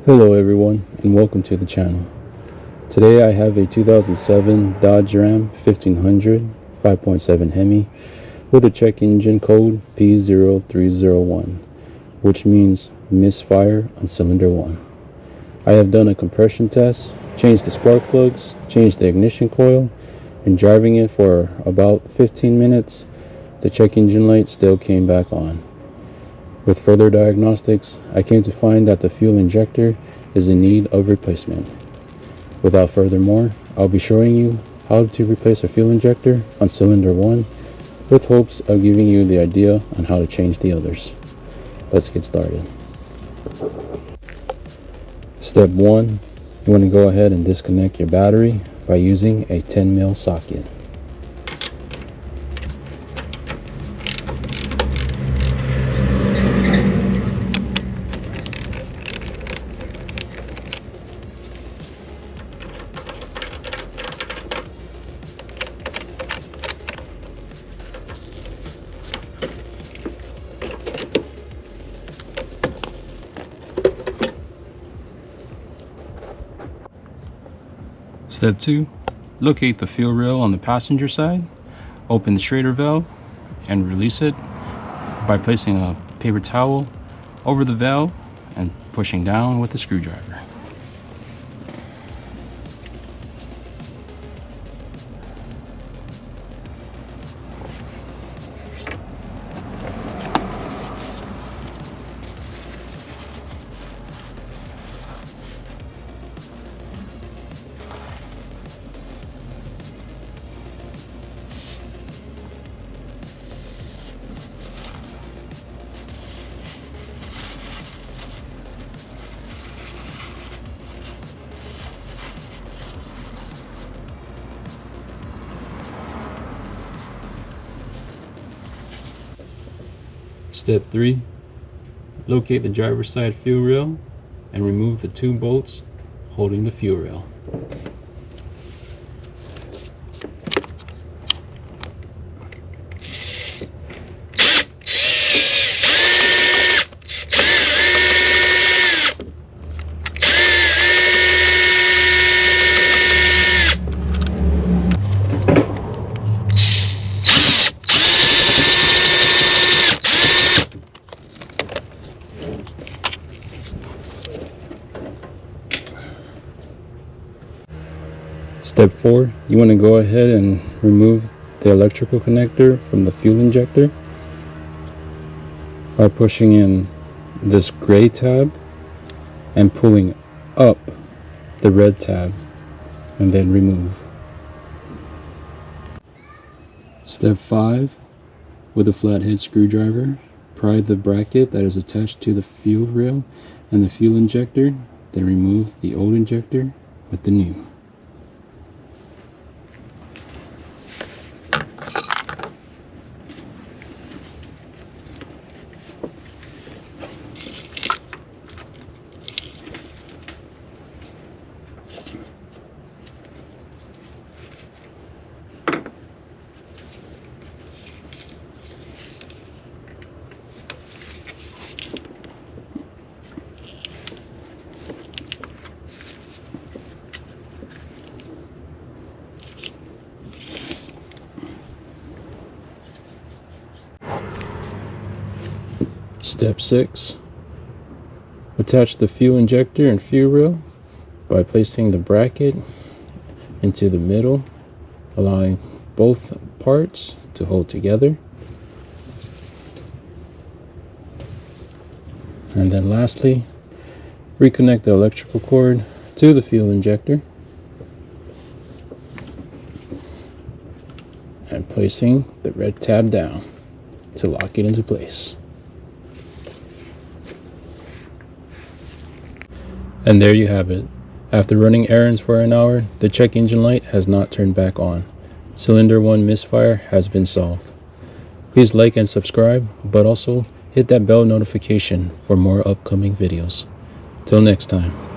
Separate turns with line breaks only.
Hello everyone, and welcome to the channel. Today I have a 2007 Dodge Ram 1500 5.7 Hemi with a check engine code P0301, which means misfire on cylinder 1. I have done a compression test, changed the spark plugs, changed the ignition coil, and driving it for about 15 minutes, the check engine light still came back on. With further diagnostics, I came to find that the fuel injector is in need of replacement. Without furthermore, I'll be showing you how to replace a fuel injector on cylinder 1 with hopes of giving you the idea on how to change the others. Let's get started. Step 1, you want to go ahead and disconnect your battery by using a 10mm socket. Step 2, locate the fuel rail on the passenger side, open the Schrader valve and release it by placing a paper towel over the valve and pushing down with a screwdriver. Step 3, locate the driver's side fuel rail and remove the 2 bolts holding the fuel rail. Step 4, you want to go ahead and remove the electrical connector from the fuel injector by pushing in this gray tab and pulling up the red tab and then remove. Step 5, with a flathead screwdriver, pry the bracket that is attached to the fuel rail and the fuel injector, then remove the old injector with the new. Step 6, attach the fuel injector and fuel rail by placing the bracket into the middle, allowing both parts to hold together. And then lastly, reconnect the electrical cord to the fuel injector and placing the red tab down to lock it into place. And there you have it. After running errands for an hour, the check engine light has not turned back on. Cylinder 1 misfire has been solved. Please like and subscribe, but also hit that bell notification for more upcoming videos. Till next time.